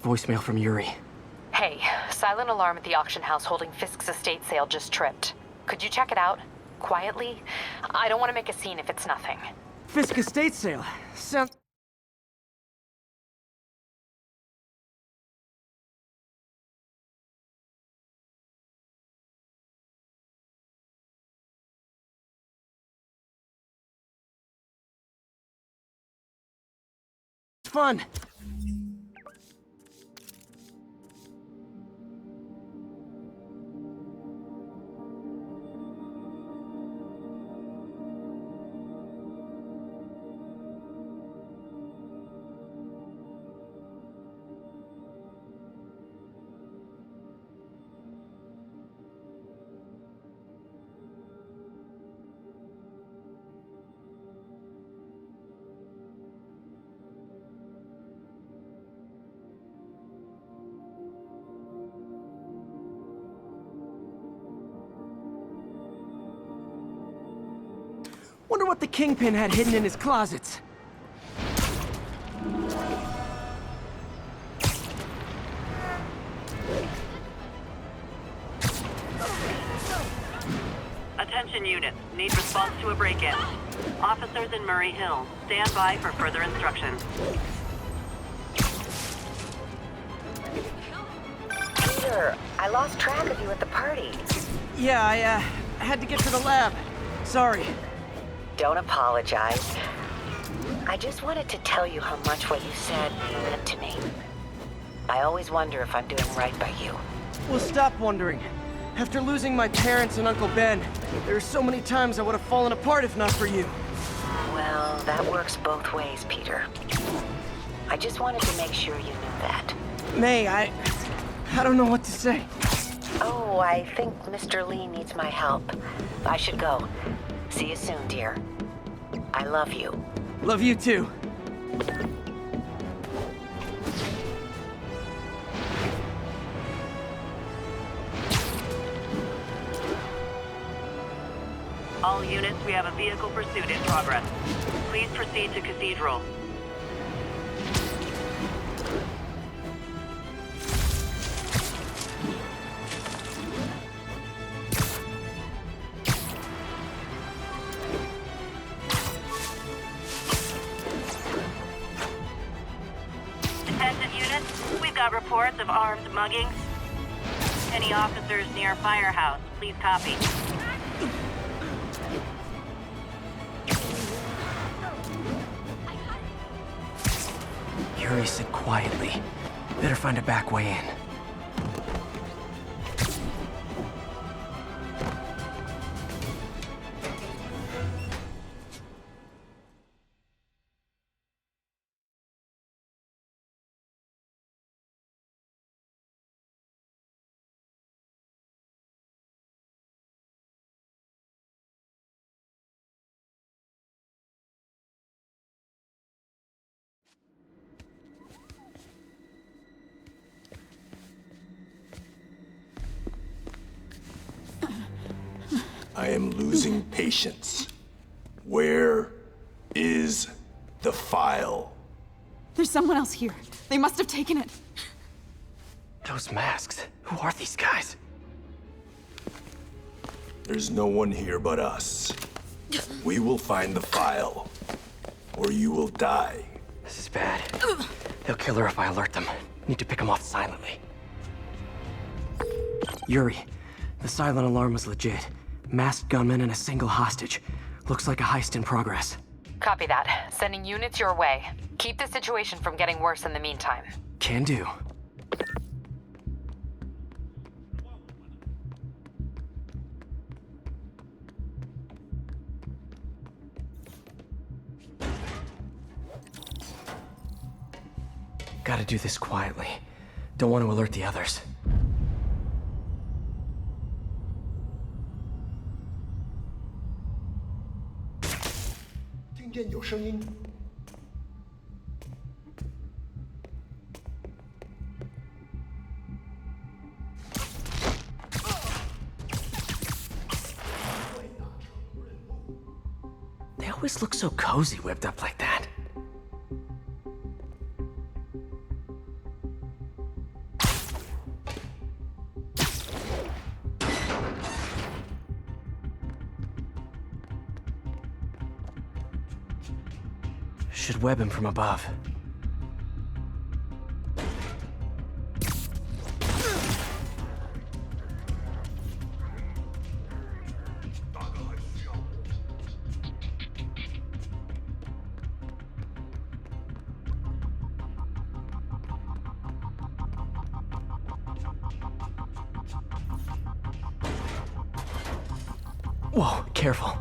voicemail from Yuri. Hey, silent alarm at the auction house holding Fisk's estate sale just tripped. Could you check it out? Quietly? I don't want to make a scene if it's nothing. Fisk estate sale. Sounds fun. Wonder what the Kingpin had hidden in his closets. Attention units. Need response to a break-in. Officers in Murray Hill. Stand by for further instructions. Peter, I lost track of you at the party. Yeah, I had to get to the lab. Sorry. Don't apologize. I just wanted to tell you how much what you said meant to me. I always wonder if I'm doing right by you. Well, stop wondering. After losing my parents and Uncle Ben, there are so many times I would have fallen apart if not for you. Well, that works both ways, Peter. I just wanted to make sure you knew that. May, I don't know what to say. Oh, I think Mr. Lee needs my help. I should go. See you soon, dear. I love you. Love you too. All units, we have a vehicle pursuit in progress. Please proceed to Cathedral. Attention units, we've got reports of armed muggings. Any officers near Firehouse, please copy. Yuri said quietly. Better find a back way in. I am losing patience. Where is the file? There's someone else here. They must have taken it. Those masks. Who are these guys? There's no one here but us. We will find the file, or you will die. This is bad. They'll kill her if I alert them. Need to pick them off silently. Yuri, the silent alarm was legit. Masked gunmen and a single hostage. Looks like a heist in progress. Copy that. Sending units your way. Keep the situation from getting worse in the meantime. Can do. Gotta do this quietly. Don't want to alert the others. They always look so cozy whipped up like that. Should web him from above. Whoa, careful.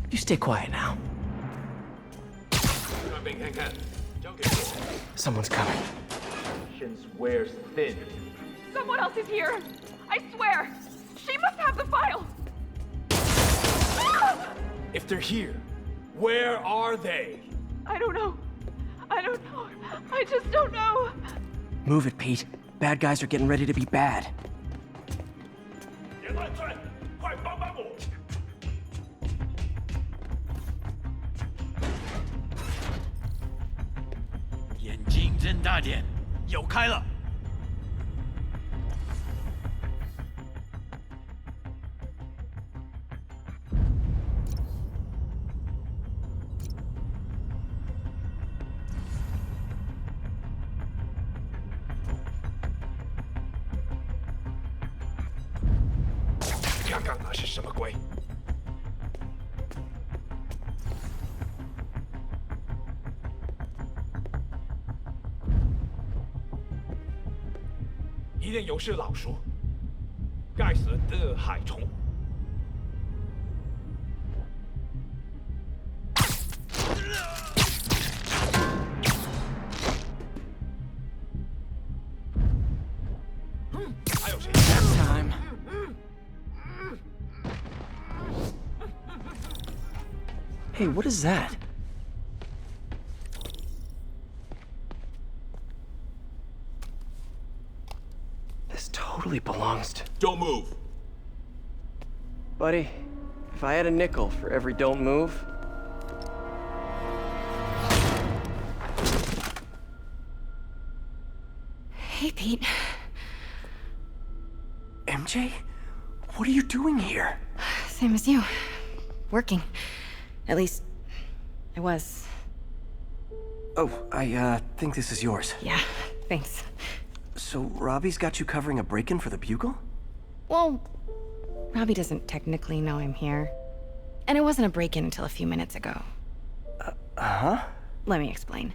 You stay quiet now. Someone's coming. Patience wears thin. Someone else is here! I swear! She must have the file! If they're here, where are they? I don't know. I don't know. I just don't know. Move it, Pete. Bad guys are getting ready to be bad. 别乱窜，快帮帮我！眼睛睁大点，有开了。刚刚那是什么鬼？一定有是老鼠，该死的害虫！还有谁？ Time. Hey, what is that? This totally belongs to... Don't move. Buddy, if I had a nickel for every don't move... Hey, Pete. MJ? What are you doing here? Same as you. Working. At least, I was. Oh, I think this is yours. Yeah, thanks. So Robbie's got you covering a break-in for the Bugle? Well, Robbie doesn't technically know I'm here. And it wasn't a break-in until a few minutes ago. Uh-huh? Let me explain.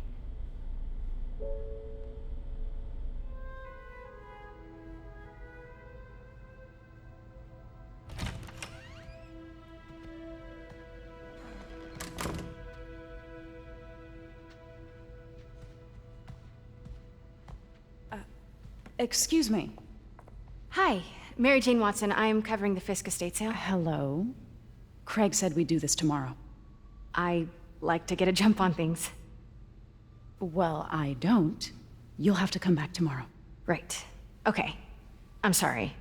Excuse me. Hi, Mary Jane Watson. I'm covering the Fisk estate sale. Hello. Craig said we'd do this tomorrow. I like to get a jump on things. Well, I don't. You'll have to come back tomorrow. Right. Okay. I'm sorry.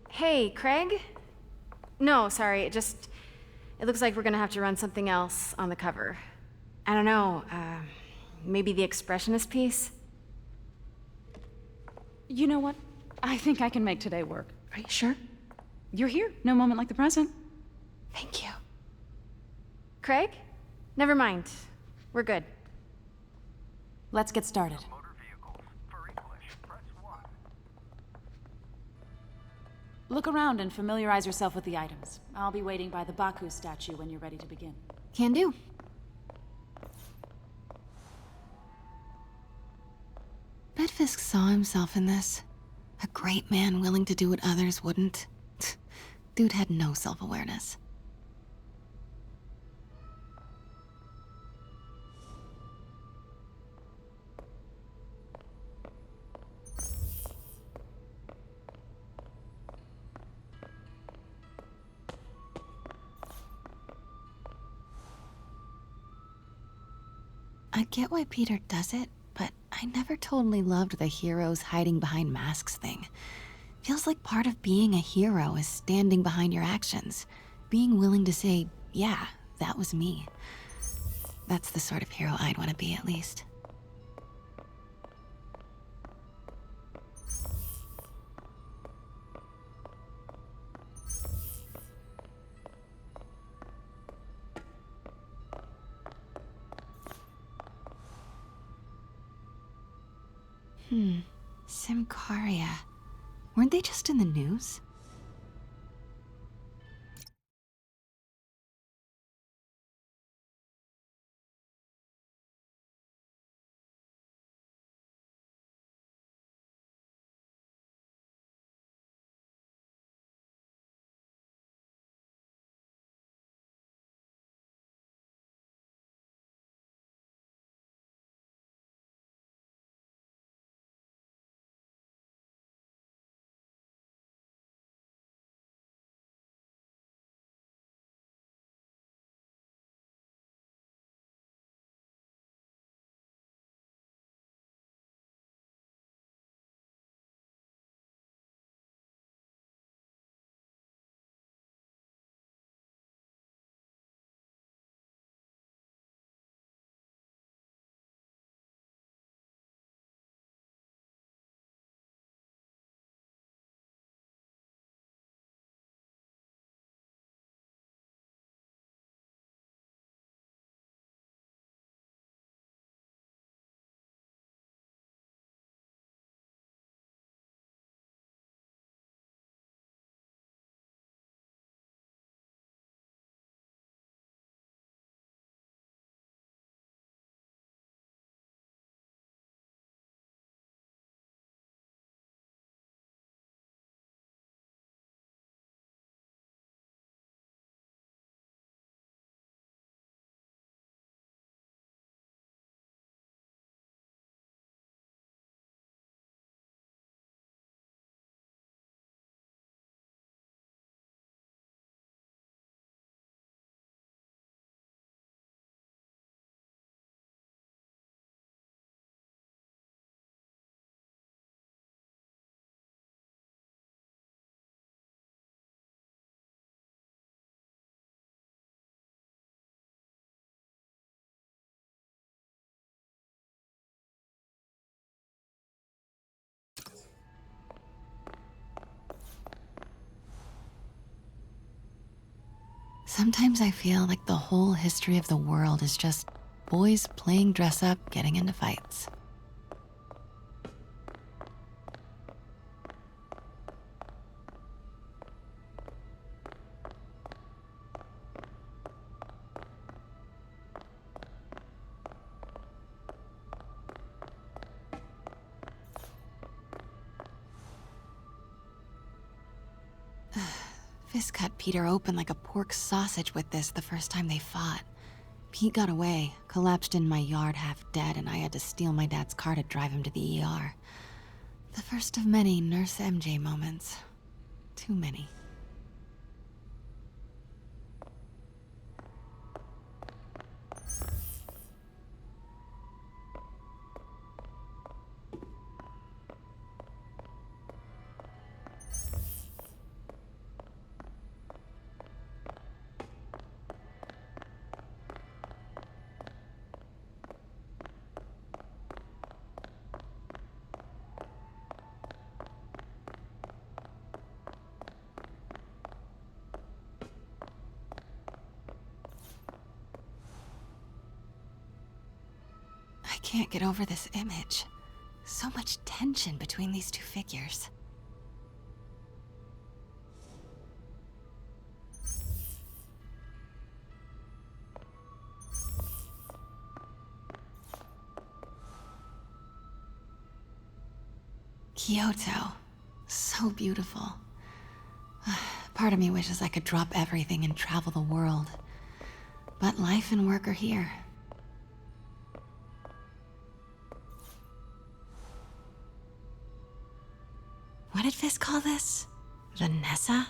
Hey, Craig? No, sorry, it looks like we're gonna have to run something else on the cover. I don't know, maybe the expressionist piece? You know what? I think I can make today work. Are you sure? You're here. No moment like the present. Thank you. Craig? Never mind. We're good. Let's get started. Look around and familiarize yourself with the items. I'll be waiting by the Baku statue when you're ready to begin. Can do. Bet Fisk saw himself in this. A great man willing to do what others wouldn't. Dude had no self-awareness. I I get why Peter does it, but I never totally loved the heroes hiding behind masks thing. Feels like part of being a hero is standing behind your actions, being willing to say, yeah, that was me. That's the sort of hero I'd want to be, at least. Simcaria. Weren't they just in the news? Sometimes I feel like the whole history of the world is just boys playing dress up, getting into fights. Fisk cut Peter open like a pork sausage with this the first time they fought. Pete got away, collapsed in my yard half dead, and I had to steal my dad's car to drive him to the ER. The first of many Nurse MJ moments. Too many. I can't get over this image. So much tension between these two figures. Kyoto. So beautiful. Part of me wishes I could drop everything and travel the world. But life and work are here. What did Fisk call this? Vanessa?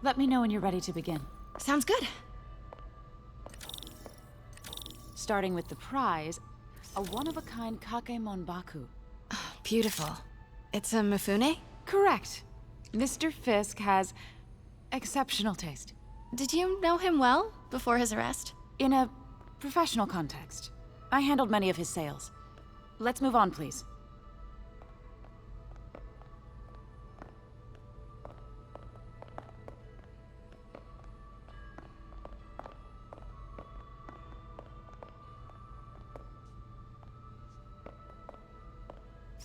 Let me know when you're ready to begin. Sounds good. Starting with the prize, a one-of-a-kind Kakemon Baku. Beautiful. It's a Mifune? Correct. Mr. Fisk has exceptional taste. Did you know him well before his arrest? In a professional context, I handled many of his sales. Let's move on, please.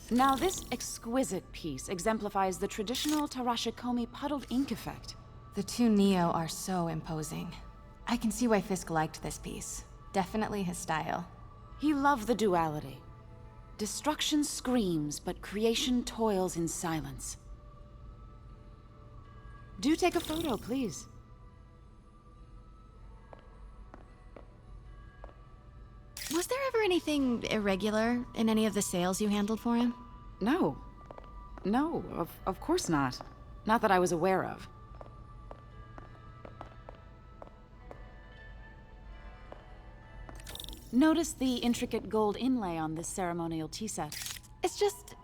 Now, this exquisite piece exemplifies the traditional Tarashikomi puddled ink effect. The two Neo are so imposing. I can see why Fisk liked this piece. Definitely his style. He loved the duality. Destruction screams, but creation toils in silence. Do take a photo, please. Was there ever anything irregular in any of the sales you handled for him? No. No, of course not. Not that I was aware of. Notice the intricate gold inlay on this ceremonial tea set. It's just...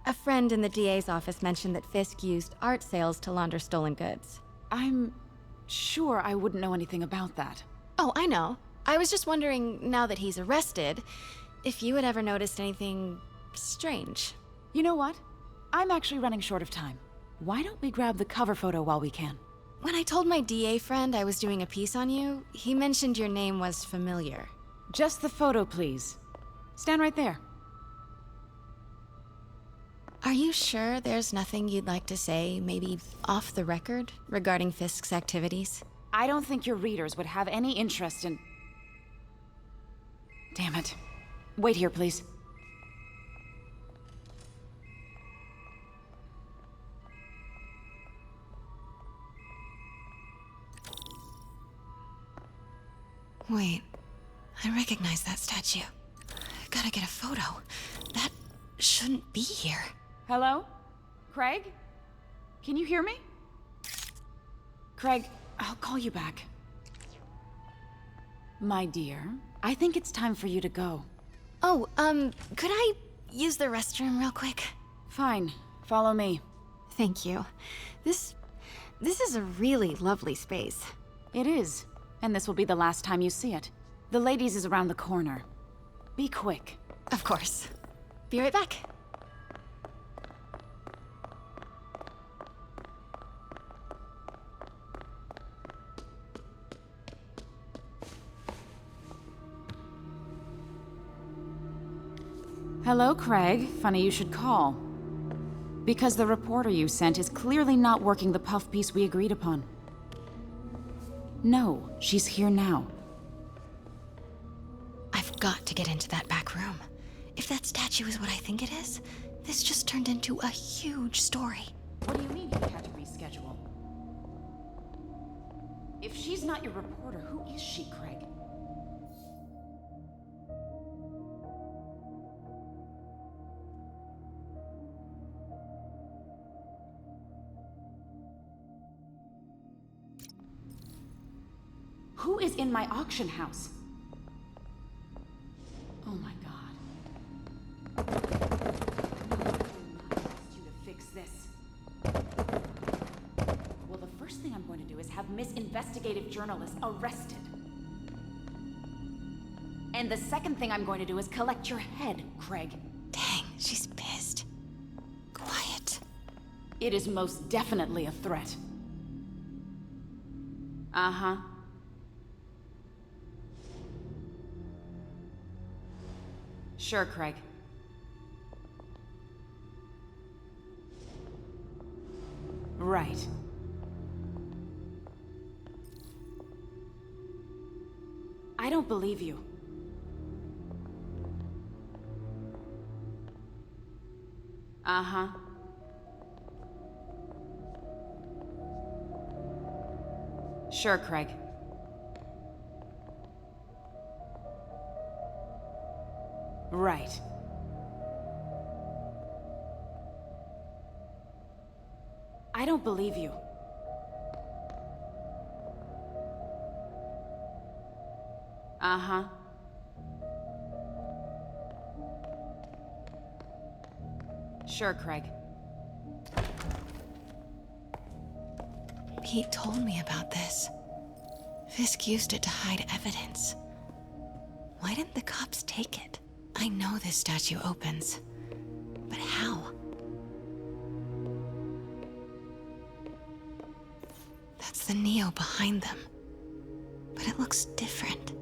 a friend in the DA's office mentioned that Fisk used art sales to launder stolen goods. I'm sure I wouldn't know anything about that. Oh, I know. I was just wondering, now that he's arrested, if you had ever noticed anything strange. You know what? I'm actually running short of time. Why don't we grab the cover photo while we can? When I told my DA friend I was doing a piece on you, he mentioned your name was familiar. Just the photo, please. Stand right there. Are you sure there's nothing you'd like to say, maybe off the record, regarding Fisk's activities? I don't think your readers would have any interest in... Damn it. Wait here, please. Wait, I recognize that statue. Gotta get a photo. That shouldn't be here. Hello? Craig? Can you hear me? Craig, I'll call you back. My dear, I think it's time for you to go. Oh, could I use the restroom real quick? Fine. Follow me. Thank you. This is a really lovely space. It is. And this will be the last time you see it. The ladies is around the corner. Be quick. Of course. Be right back. Hello, Craig. Funny you should call. Because the reporter you sent is clearly not working the puff piece we agreed upon. No, she's here now. I've got to get into that back room. If that statue is what I think it is, this just turned into a huge story. What do you mean he had to reschedule? If she's not your reporter, who is she, Craig? Who is in my auction house? Oh my god. I asked you to fix this. Well, the first thing I'm going to do is have Miss Investigative Journalist arrested. And the second thing I'm going to do is collect your head, Craig. Dang, she's pissed. Quiet. It is most definitely a threat. Uh-huh. Sure, Craig. Right. I don't believe you. Uh-huh. Sure, Craig. Right. I don't believe you. Uh-huh. Sure, Craig. Pete told me about this. Fisk used it to hide evidence. Why didn't the cops take it? I know this statue opens, but how? That's the Neo behind them, but it looks different.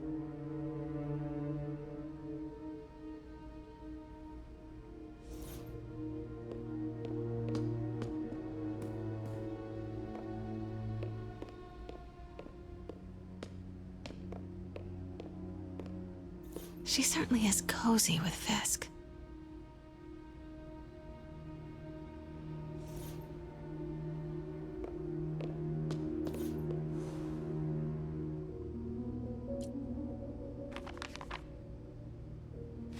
She certainly is cozy with Fisk.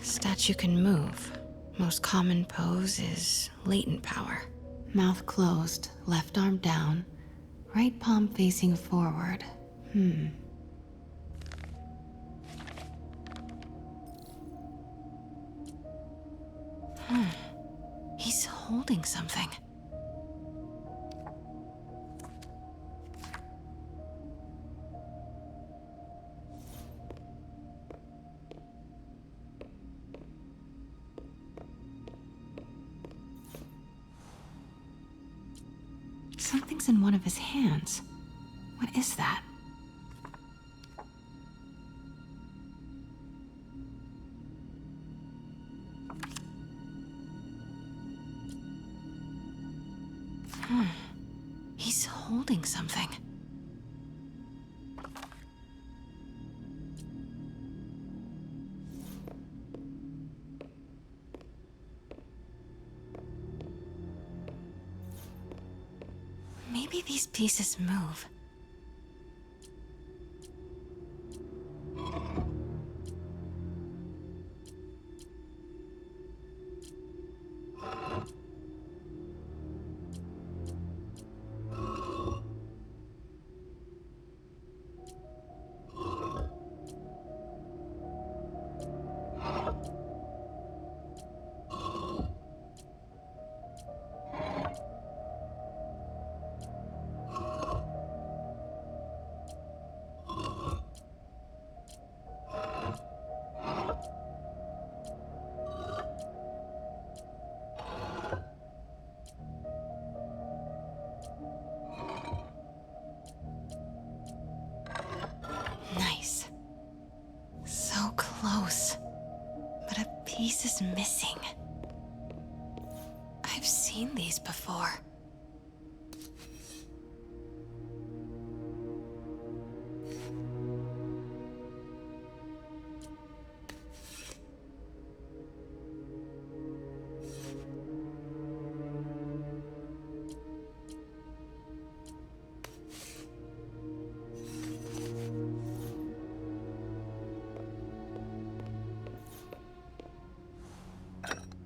Statue can move. Most common pose is latent power. Mouth closed, left arm down, right palm facing forward. He's holding something. Something's in one of his hands. What is that? He's holding something. Maybe these pieces move. Nice. So close. But a piece is missing. I've seen these before.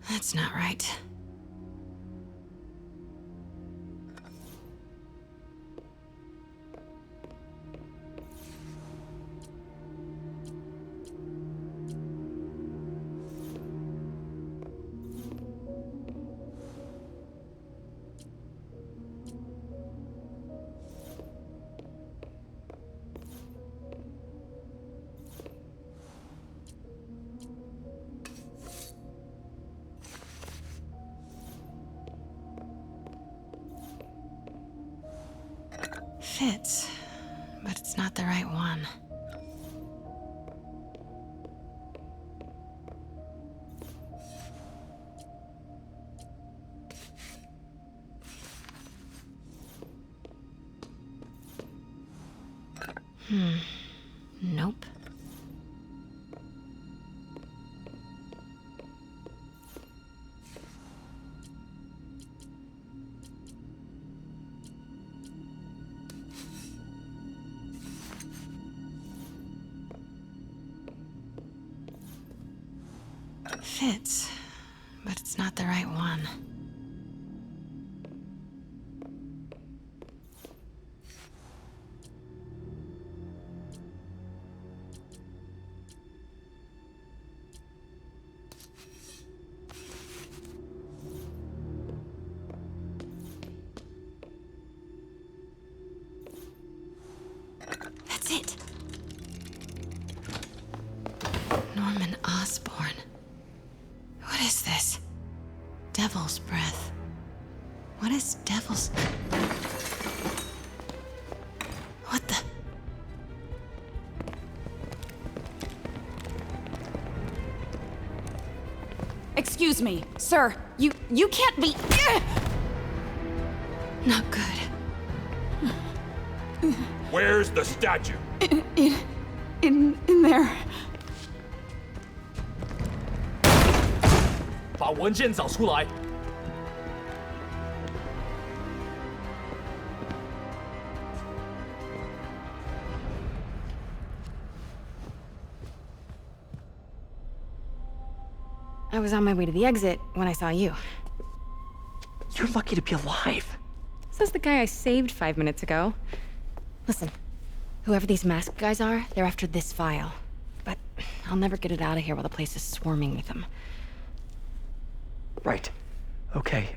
That's not right. Fits, but it's not the right one. Nope. Fits, but it's not the right one. What is this? Devil's breath. What is devil's... What the... Excuse me, sir. You can't be... Not good. Where's the statue? In there. 把文件找出来。 I was on my way to the exit when I saw you. You're lucky to be alive. Says the guy I saved 5 minutes ago. Listen, whoever these masked guys are, they're after this file. But I'll never get it out of here while the place is swarming with them. Right. Okay,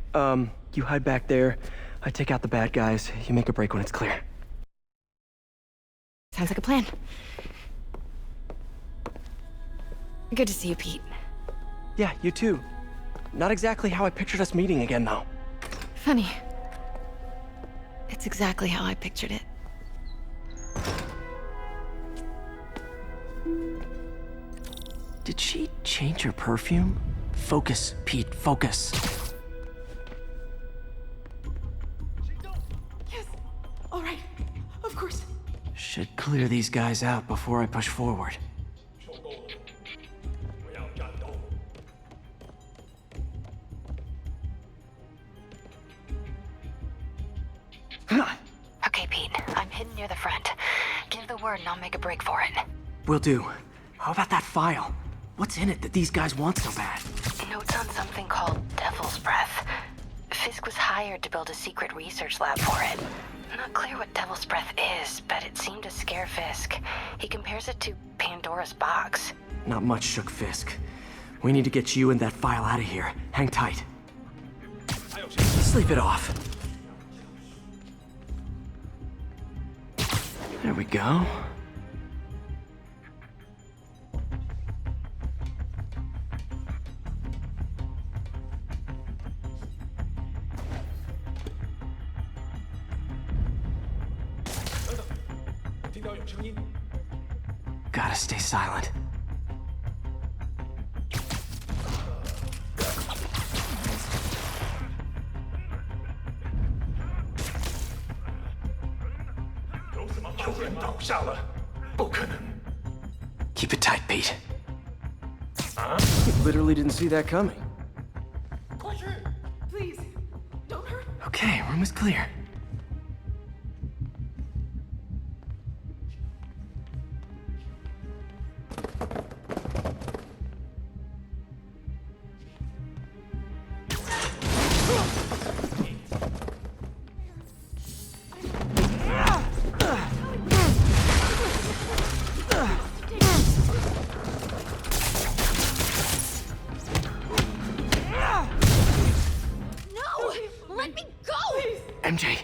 you hide back there. I take out the bad guys. You make a break when it's clear. Sounds like a plan. Good to see you, Pete. Yeah, you too. Not exactly how I pictured us meeting again, though. Funny. It's exactly how I pictured it. Did she change her perfume? Focus, Pete, focus. Yes. All right. Of course. Should clear these guys out before I push forward. 受够了，不要战斗。 Okay, Pete. I'm hidden near the front. Give the word and I'll make a break for it. Will do. How about that file? What's in it that these guys want so bad? Notes on something called Devil's Breath. Fisk was hired to build a secret research lab for it. Not clear what Devil's Breath is, but it seemed to scare Fisk. He compares it to Pandora's box. Not much shook Fisk. We need to get you and that file out of here. Hang tight. 还有谁？ Sleep it off. There we go. Gotta stay silent. Keep it tight, Pete. Literally didn't see that coming. Please, don't hurt. Okay, room is clear. Let me go! MJ.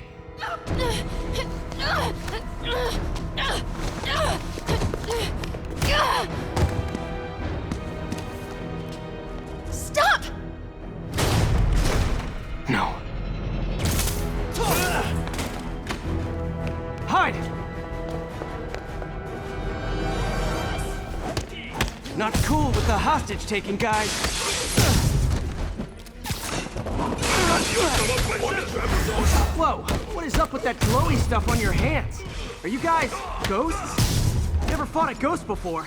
Stop! No. Hide! Not cool with the hostage-taking, guys. Whoa, what is up with that glowy stuff on your hands? Are you guys ghosts? Never fought a ghost before.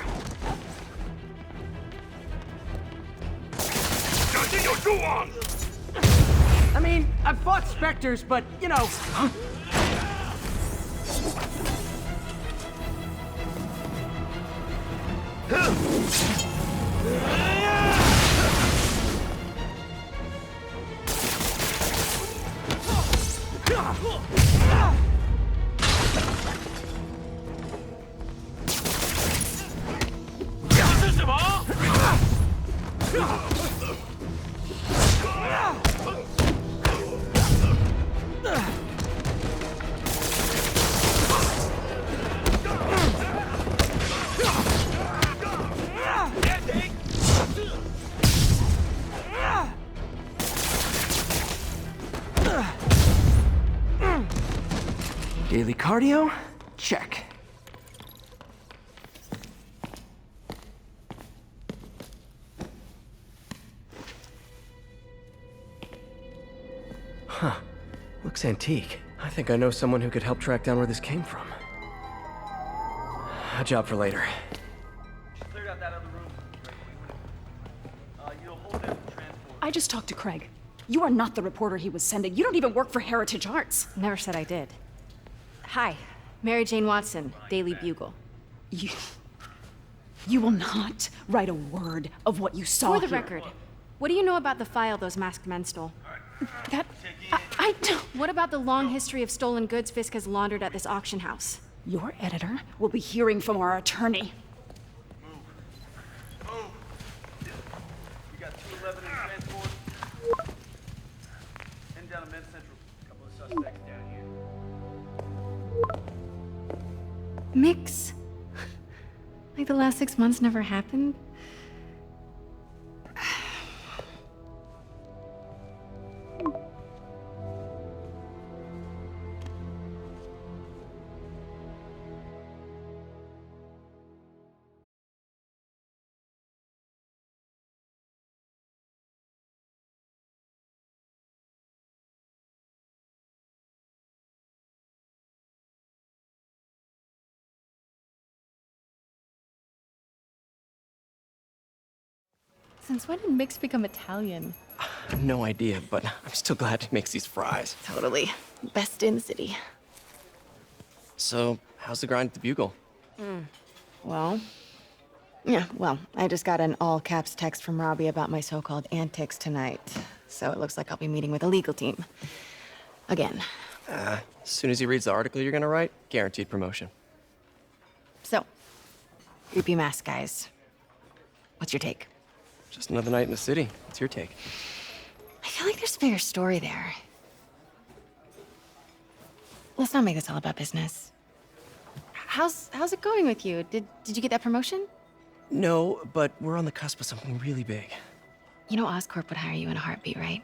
I mean, I've fought specters, but, you know... Daily cardio? Check. Huh. Looks antique. I think I know someone who could help track down where this came from. A job for later. Cleared out that other room. You'll hold it for transport. I just talked to Craig. You are not the reporter he was sending. You don't even work for Heritage Arts. Never said I did. Hi, Mary Jane Watson, Daily Bugle. You will not write a word of what you saw For the here. record, what do you know about the file those masked men stole? I don't. What about the long history of stolen goods Fisk has laundered at this auction house? Your editor will be hearing from our attorney. Move. We got 211 in transport. Heading down to Med Central. Couple of suspects down here. Mix? Like the last 6 months never happened? Since when did Mix become Italian? No idea, but I'm still glad he makes these fries. Totally. Best in the city. So, how's the grind at the Bugle? Well, I just got an all caps text from Robbie about my so-called antics tonight. So it looks like I'll be meeting with the legal team. Again. As soon as he reads the article you're gonna write, guaranteed promotion. So, creepy mask guys. What's your take? Just another night in the city. What's your take? I feel like there's a bigger story there. Let's not make this all about business. How's it going with you? Did you get that promotion? No, but we're on the cusp of something really big. You know Oscorp would hire you in a heartbeat, right?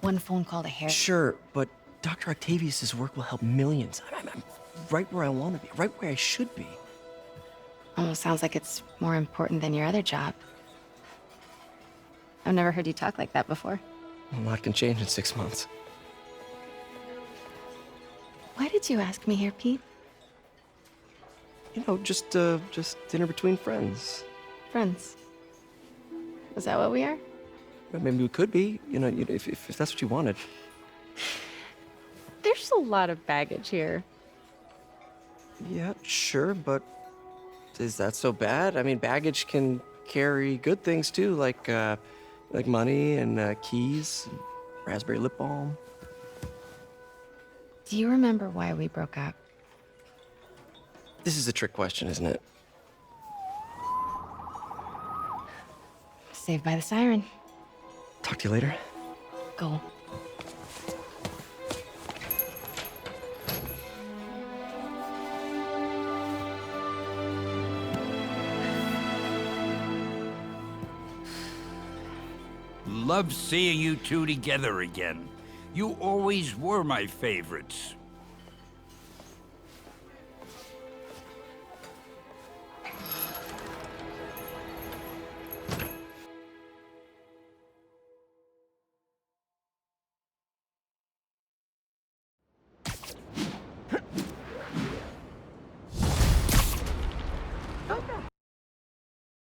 One phone call to Harry. Sure, but Dr. Octavius's work will help millions. I'm right where I want to be, right where I should be. Almost sounds like it's more important than your other job. I've never heard you talk like that before. A lot can change in 6 months. Why did you ask me here, Pete? You know, just dinner between friends. Friends. Is that what we are? Well, maybe we could be, you know, if that's what you wanted. There's a lot of baggage here. Yeah, sure, but is that so bad? I mean, baggage can carry good things too, like money and keys, and raspberry lip balm. Do you remember why we broke up? This is a trick question, isn't it? Saved by the siren. Talk to you later. Go. Love seeing you two together again. You always were my favorites.